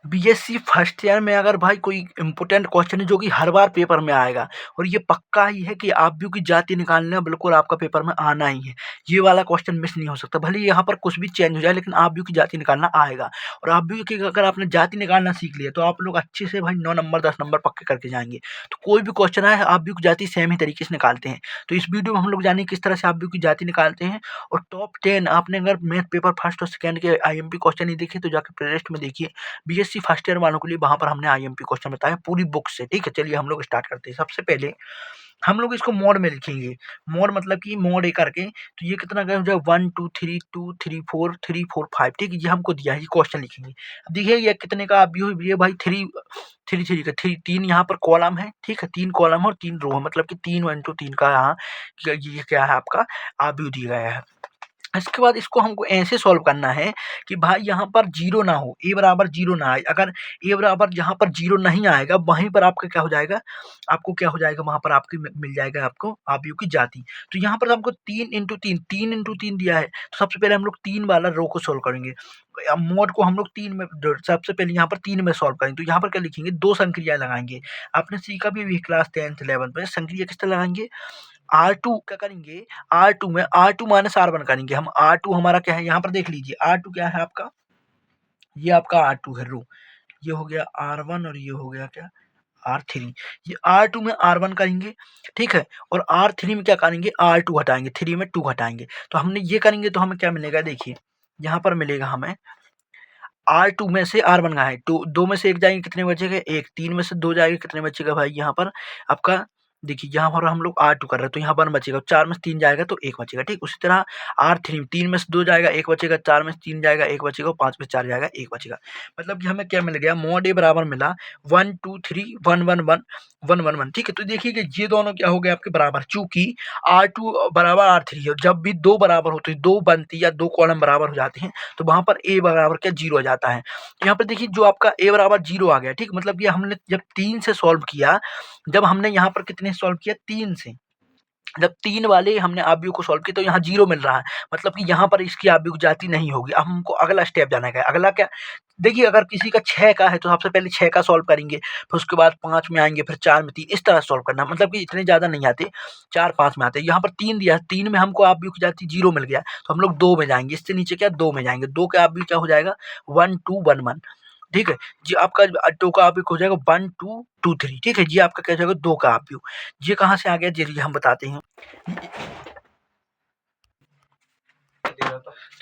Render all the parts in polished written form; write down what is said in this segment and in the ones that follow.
BSc first year में अगर भाई कोई इंपॉर्टेंट क्वेश्चन है जो कि हर बार पेपर में आएगा और ये पक्का ही है कि आब्यू की जाति निकालना बिल्कुल आपका पेपर में आना ही है, ये वाला क्वेश्चन मिस नहीं हो सकता। भले यहाँ पर कुछ भी चेंज हो जाए लेकिन आब्यू की जाति निकालना आएगा। और आब्यू की अगर आपने जाति निकालना सीख लिया तो आप लोग अच्छे से भाई 9 नंबर 10 नंबर पक्के करके जाएंगे। तो कोई भी क्वेश्चन आए आब्यू की जाति सेम ही तरीके से निकालते हैं। तो इस वीडियो में हम लोग जानेंगे किस तरह से आब्यू की जाति निकालते हैं। और टॉप 10 आपने अगर मैथ पेपर फर्स्ट और सेकंड के आईएमपी क्वेश्चन नहीं देखे तो जाकर प्लेलिस्ट में देखिए। बीएससी फर्स्ट ईयर वालों के लिए वहां पर हमने आईएमपी क्वेश्चन बताया पूरी बुक से। ठीक है, चलिए हम लोग स्टार्ट करते हैं। सबसे पहले हम लोग इसको मोड में लिखेंगे। मोड मतलब कि मोड ए करके, तो ये कितना हो जाए 1 2 3 2 3 4 3 4 5। ठीक है, ये हमको दिया है, ये क्वेश्चन लिखेंगे। अब देखिए ये कितने का आप ये भाई 3 3 3 का 3 3 यहाँ पर कॉलम है। ठीक है, 3 कॉलम और 3 रो है, मतलब कि 3 1 2 3 का यहाँ ये क्या है आपका आब्यू दिया गया है। इसके बाद इसको हमको ऐसे सॉल्व करना है कि भाई यहाँ पर जीरो ना हो, ए बराबर जीरो ना आए। अगर ए बराबर यहाँ पर जीरो नहीं आएगा वहीं पर आपका क्या हो जाएगा, आपको क्या हो जाएगा वहां पर आपकी मिल जाएगा आपको आब्यू की जाति। तो यहाँ पर हमको 3 इंटू 3 दिया है। तो सबसे पहले हम लोग 3 वाला रो को सोल्व करेंगे। मोड को हम लोग 3 में सबसे पहले यहाँ पर 3 में सॉल्व करेंगे। तो यहाँ पर क्या लिखेंगे, 2 संक्रिया लगाएंगे। आपने सीखा भी क्लास 10th 11th में संक्रिया किस तरह लगाएंगे। R2 क्या करेंगे, R2 में R2 माइनस R1 करेंगे हम। R2 हमारा क्या है, यहाँ पर देख लीजिए R2 क्या है आपका, ये आपका R2 है रो, ये हो गया R1 और ये हो गया क्या R3। ये R2 में R1 करेंगे, ठीक है, और R3 में क्या करेंगे, R2 हटाएंगे, 3 में 2 हटाएंगे। तो हमने ये करेंगे तो हमें क्या मिलेगा, देखिए यहाँ पर मिलेगा हमें R2 में से R1 का है, तो 2 में से 1 जाएंगे, कितने बचेगा 1। 3 में से 2 जाएंगे, कितने बचेगा भाई यहाँ पर आपका, देखिए यहाँ पर हम लोग R2 कर रहे हैं तो यहाँ 1 बचेगा, 4 में से 3 जाएगा तो 1 बचेगा। ठीक, उसी तरह R3 3 में से 2 जाएगा 1 बचेगा, 4 में से 3 जाएगा 1 बचेगा, 5 में से 4 जाएगा 1 बचेगा। मतलब कि हमें क्या मिल गया, मोड ए बराबर मिला 1 2 3 1 1 1 1 1 1। ठीक है, तो देखिए कि ये दोनों क्या हो गए आपके बराबर, चूंकि R2 बराबर R3 है। जब भी दो बराबर होते हैं, दो बनती या दो कॉलम बराबर हो जाते हैं तो वहां पर ए बराबर क्या जीरो आ जाता है। तो यहाँ पर देखिए जो आपका ए बराबर जीरो आ गया। ठीक, मतलब ये हमने जब 3 से सॉल्व किया, जब हमने यहाँ पर कितने सॉल्व किया 3 से, जब 3 वाले हमने आब्यू को सॉल्व किया तो यहाँ जीरो मिल रहा है, मतलब कि यहाँ पर इसकी आब्यू की जाति नहीं होगी। अब हमको अगला स्टेप जाना है। अगला क्या, देखिए अगर किसी का 6 का है तो सबसे पहले 6 का सॉल्व करेंगे, फिर उसके बाद 5 में आएंगे, फिर 4 में 3, इस तरह सॉल्व करना। मतलब कि इतने ज़्यादा नहीं आते, 4 5 में आते। यहाँ पर 3 दिया है, 3 में हमको आब्यू की जाति जीरो मिल गया तो हम लोग 2 में जाएंगे, इससे नीचे क्या 2 में जाएंगे। 2 का आब्यू क्या हो जाएगा 1 2 1 1। ठीक है, जी आपका 2 का आब्यू हो जाएगा 1 2 2 3। ठीक है, जी आपका क्या हो जाएगा 2 का आब्यू। ये कहाँ से आ गया, चलिए हम बताते हैं।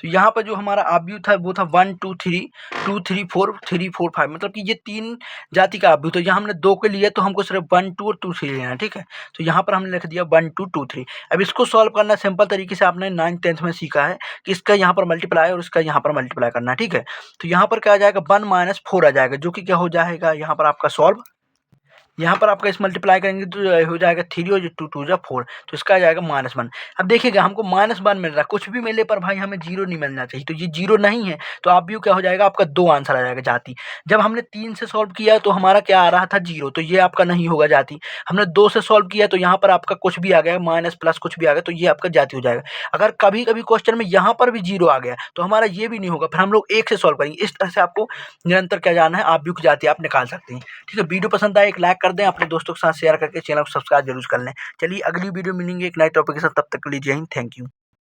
तो यहाँ पर जो हमारा आब्यू था वो था 1 2 3 2 3 4 3 4 5, मतलब कि ये 3 जाति का आब्यू। तो यहाँ हमने 2 के लिए तो हमको सिर्फ 1 2 और 2 3 लेना है। ठीक है, तो यहाँ पर हमने लिख दिया 1 2 2 3। अब इसको सॉल्व करना सिंपल तरीके से आपने 9th 10th में सीखा है कि इसका यहाँ पर मल्टीप्लाई और इसका यहाँ पर मल्टीप्लाई करना है। ठीक है, तो यहाँ पर क्या आ जाएगा 1 माइनस 4 आ जाएगा, जो कि क्या हो जाएगा यहाँ पर आपका सॉल्व। यहाँ पर आपका इस मल्टीप्लाई करेंगे तो हो जाएगा 3 और 2 2 जा 4, तो इसका आ जाएगा -1। अब देखिएगा हमको -1 मिल रहा है, कुछ भी मिले पर भाई हमें जीरो नहीं मिलना चाहिए। तो ये जीरो नहीं है तो आप भी क्या हो जाएगा आपका 2 आंसर आ जाएगा जाति। जब हमने 3 से सॉल्व किया तो हमारा क्या आ रहा था जीरो, तो ये आपका नहीं होगा जाति। हमने 2 से सॉल्व किया तो यहाँ पर आपका कुछ भी आ गया, माइनस प्लस कुछ भी आ गया, तो ये आपका जाति हो जाएगा। अगर कभी कभी क्वेश्चन में यहाँ पर भी जीरो आ गया तो हमारा ये भी नहीं होगा, फिर हम लोग 1 से सॉल्व करेंगे। इस तरह से आपको निरंतर क्या जाना है, आप भी जाति आप निकाल सकते हैं। ठीक है, वीडियो पसंद आए एक लाइक कर दें, अपने दोस्तों के साथ शेयर करके चैनल को सब्सक्राइब जरूर कर लें। चलिए अगली वीडियो मिलेंगे एक नए टॉपिक के साथ, तब तक के लिए जय हिंद, थैंक यू।